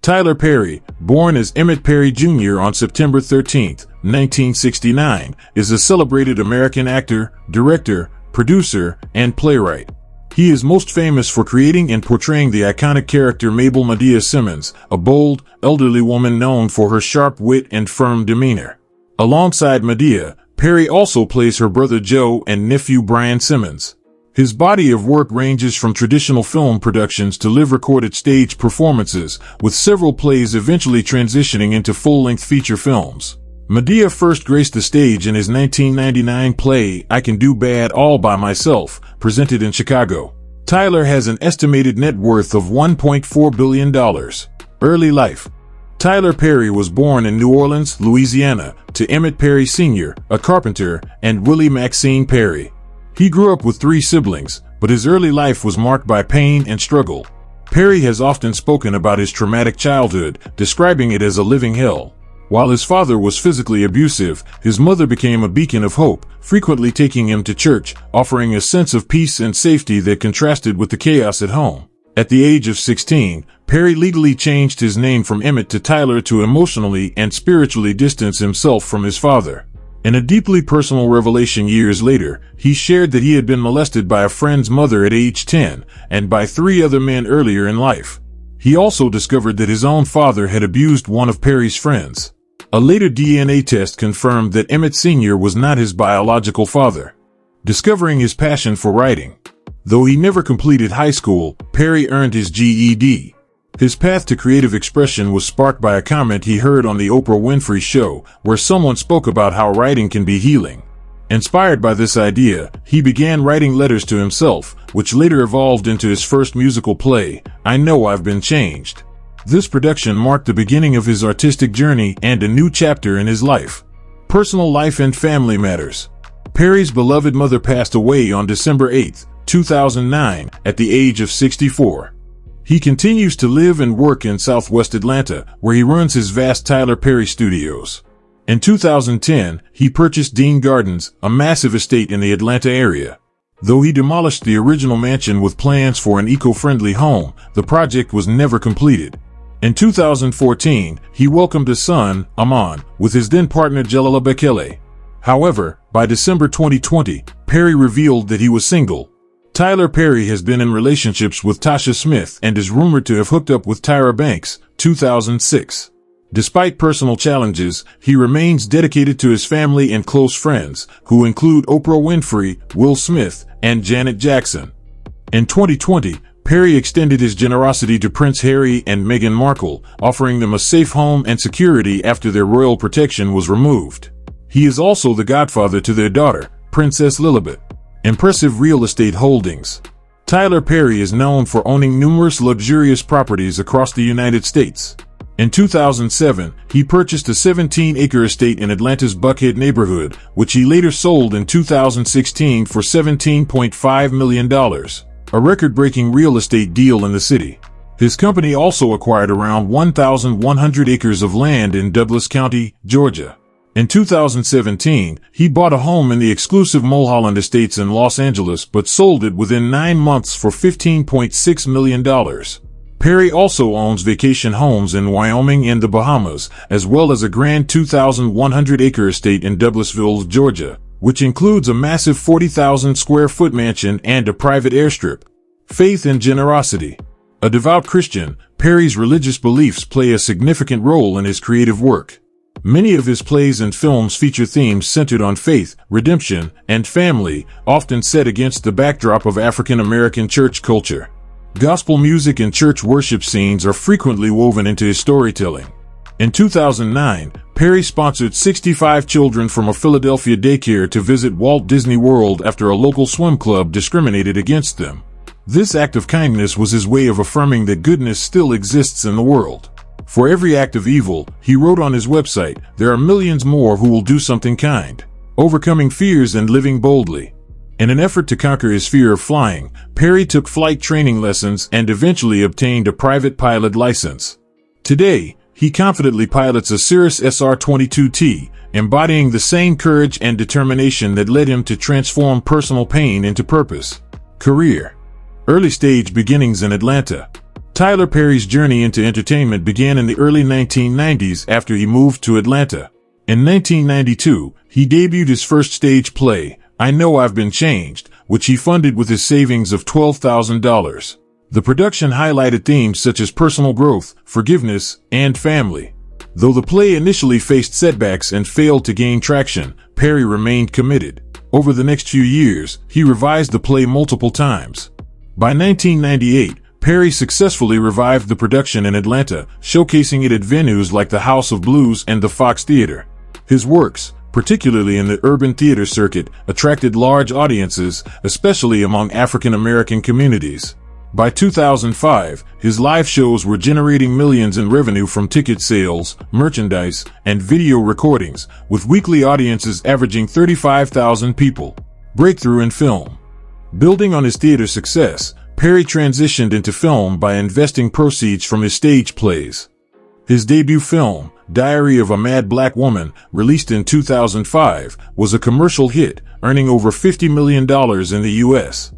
Tyler Perry, born as Emmitt Perry Jr. on September 13, 1969, is a celebrated American actor, director, producer, and playwright. He is most famous for creating and portraying the iconic character Mabel Madea Simmons, a bold, elderly woman known for her sharp wit and firm demeanor. Alongside Madea, Perry also plays her brother Joe and nephew Brian Simmons. His body of work ranges from traditional film productions to live-recorded stage performances, with several plays eventually transitioning into full-length feature films. Madea first graced the stage in his 1999 play I Can Do Bad All by Myself, presented in Chicago. Tyler has an estimated net worth of $1.4 billion. Early life. Tyler Perry was born in New Orleans, Louisiana, to Emmitt Perry Sr., a carpenter, and Willie Maxine Perry. He grew up with 3 siblings, but his early life was marked by pain and struggle. Perry has often spoken about his traumatic childhood, describing it as a living hell. While his father was physically abusive, his mother became a beacon of hope, frequently taking him to church, offering a sense of peace and safety that contrasted with the chaos at home. At the age of 16, Perry legally changed his name from Emmitt to Tyler to emotionally and spiritually distance himself from his father. In a deeply personal revelation years later, he shared that he had been molested by a friend's mother at age 10, and by 3 other men earlier in life. He also discovered that his own father had abused one of Perry's friends. A later DNA test confirmed that Emmitt Sr. was not his biological father. Discovering his passion for writing. Though he never completed high school, Perry earned his GED. His path to creative expression was sparked by a comment he heard on the Oprah Winfrey Show, where someone spoke about how writing can be healing. Inspired by this idea, he began writing letters to himself, which later evolved into his first musical play, I Know I've Been Changed. This production marked the beginning of his artistic journey and a new chapter in his life. Personal life and family matters. Perry's beloved mother passed away on December 8, 2009, at the age of 64. He continues to live and work in Southwest Atlanta, where he runs his vast Tyler Perry Studios. In 2010, he purchased Dean Gardens, a massive estate in the Atlanta area. Though he demolished the original mansion with plans for an eco-friendly home, the project was never completed. In 2014, he welcomed a son, Amon, with his then-partner Jelala Bekele. However, by December 2020, Perry revealed that he was single. Tyler Perry has been in relationships with Tasha Smith and is rumored to have hooked up with Tyra Banks, 2006. Despite personal challenges, he remains dedicated to his family and close friends, who include Oprah Winfrey, Will Smith, and Janet Jackson. In 2020, Perry extended his generosity to Prince Harry and Meghan Markle, offering them a safe home and security after their royal protection was removed. He is also the godfather to their daughter, Princess Lilibet. Impressive real estate holdings. Tyler Perry is known for owning numerous luxurious properties across the United States. In 2007, he purchased a 17-acre estate in Atlanta's Buckhead neighborhood, which he later sold in 2016 for $17.5 million, a record-breaking real estate deal in the city. His company also acquired around 1,100 acres of land in Douglas County, Georgia. In 2017, he bought a home in the exclusive Mulholland Estates in Los Angeles but sold it within 9 months for $15.6 million. Perry also owns vacation homes in Wyoming and the Bahamas, as well as a grand 2,100-acre estate in Douglasville, Georgia, which includes a massive 40,000-square-foot mansion and a private airstrip. Faith and generosity. A devout Christian, Perry's religious beliefs play a significant role in his creative work. Many of his plays and films feature themes centered on faith, redemption, and family, often set against the backdrop of African American church culture. Gospel music and church worship scenes are frequently woven into his storytelling. In 2009, Perry sponsored 65 children from a Philadelphia daycare to visit Walt Disney World after a local swim club discriminated against them. This act of kindness was his way of affirming that goodness still exists in the world. For every act of evil, he wrote on his website, there are millions more who will do something kind, overcoming fears and living boldly. In an effort to conquer his fear of flying, Perry took flight training lessons and eventually obtained a private pilot license. Today, he confidently pilots a Cirrus SR-22T, embodying the same courage and determination that led him to transform personal pain into purpose. Career. Early stage beginnings in Atlanta. Tyler Perry's journey into entertainment began in the early 1990s after he moved to Atlanta. In 1992, he debuted his first stage play, I Know I've Been Changed, which he funded with his savings of $12,000. The production highlighted themes such as personal growth, forgiveness, and family. Though the play initially faced setbacks and failed to gain traction, Perry remained committed. Over the next few years, he revised the play multiple times. By 1998, Perry successfully revived the production in Atlanta, showcasing it at venues like the House of Blues and the Fox Theater. His works, particularly in the urban theater circuit, attracted large audiences, especially among African American communities. By 2005, his live shows were generating millions in revenue from ticket sales, merchandise, and video recordings, with weekly audiences averaging 35,000 people. Breakthrough in film. Building on his theater success, Perry transitioned into film by investing proceeds from his stage plays. His debut film, Diary of a Mad Black Woman, released in 2005, was a commercial hit, earning over $50 million in the U.S.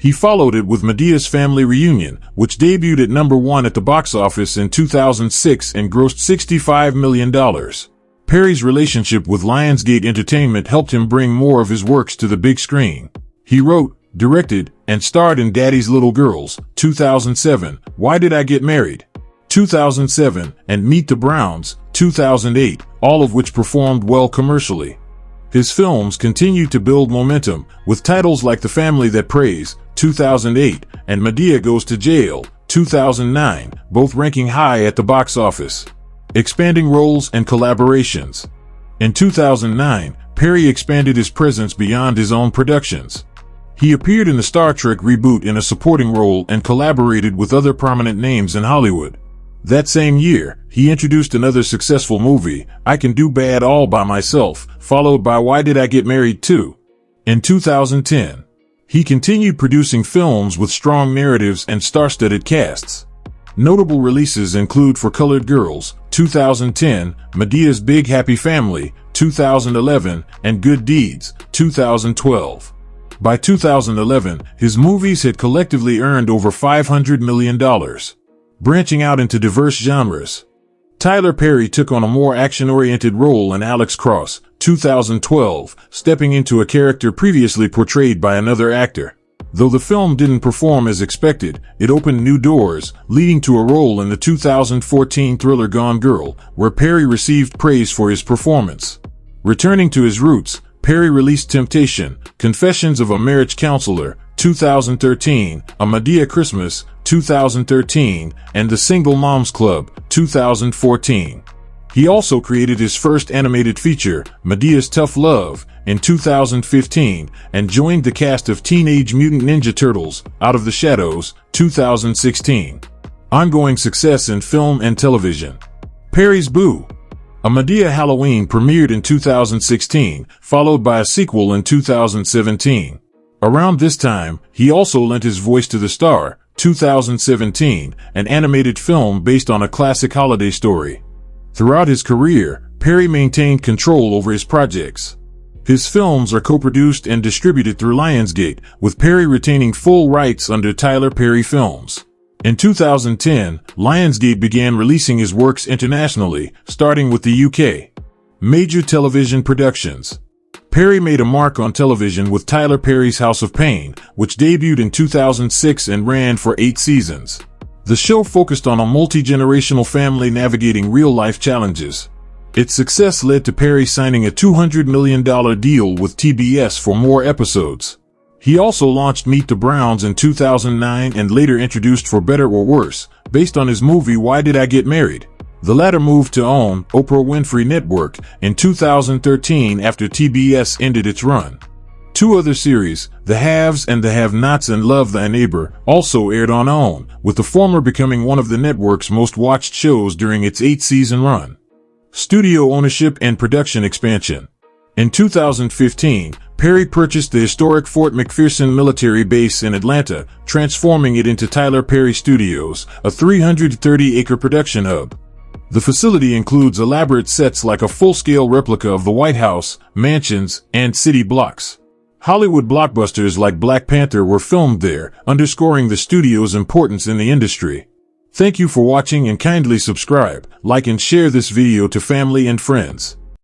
He followed it with Madea's Family Reunion, which debuted at number 1 at the box office in 2006 and grossed $65 million. Perry's relationship with Lionsgate Entertainment helped him bring more of his works to the big screen. He wrote, directed, and starred in Daddy's Little Girls, 2007, Why Did I Get Married? 2007, and Meet the Browns, 2008, all of which performed well commercially. His films continued to build momentum, with titles like The Family That Prays, 2008, and Madea Goes to Jail, 2009, both ranking high at the box office. Expanding roles and collaborations. In 2009, Perry expanded his presence beyond his own productions. He appeared in the Star Trek reboot in a supporting role and collaborated with other prominent names in Hollywood. That same year, he introduced another successful movie, I Can Do Bad All by Myself, followed by Why Did I Get Married Too? In 2010, he continued producing films with strong narratives and star-studded casts. Notable releases include For Colored Girls, 2010, Madea's Big Happy Family, 2011, and Good Deeds, 2012. By 2011, his movies had collectively earned over $500 million. Branching out into diverse genres. Tyler Perry took on a more action-oriented role in Alex Cross, 2012, stepping into a character previously portrayed by another actor. Though the film didn't perform as expected, it opened new doors, leading to a role in the 2014 thriller Gone Girl, where Perry received praise for his performance. Returning to his roots, Perry released Temptation, Confessions of a Marriage Counselor, 2013, A Madea Christmas, 2013, and The Single Moms Club, 2014. He also created his first animated feature, Madea's Tough Love, in 2015, and joined the cast of Teenage Mutant Ninja Turtles, Out of the Shadows, 2016. Ongoing success in film and television. Perry's Boo! A Madea Halloween premiered in 2016, followed by a sequel in 2017. Around this time, he also lent his voice to The Star, 2017, an animated film based on a classic holiday story. Throughout his career, Perry maintained control over his projects. His films are co-produced and distributed through Lionsgate, with Perry retaining full rights under Tyler Perry Films. In 2010, Lionsgate began releasing his works internationally, starting with the UK. Major television productions. Perry made a mark on television with Tyler Perry's House of Pain, which debuted in 2006 and ran for 8 seasons. The show focused on a multi-generational family navigating real-life challenges. Its success led to Perry signing a $200 million deal with TBS for more episodes. He also launched Meet the Browns in 2009 and later introduced For Better or Worse, based on his movie Why Did I Get Married? The latter moved to own Oprah Winfrey Network in 2013 after TBS ended its run. 2 other series, The Haves and The Have-Nots and Love Thy Neighbor, also aired on OWN, with the former becoming one of the network's most watched shows during its 8-season run. Studio ownership and production expansion. In 2015, Perry purchased the historic Fort McPherson military base in Atlanta, transforming it into Tyler Perry Studios, a 330-acre production hub. The facility includes elaborate sets like a full-scale replica of the White House, mansions, and city blocks. Hollywood blockbusters like Black Panther were filmed there, underscoring the studio's importance in the industry. Thank you for watching and kindly subscribe, like and share this video to family and friends.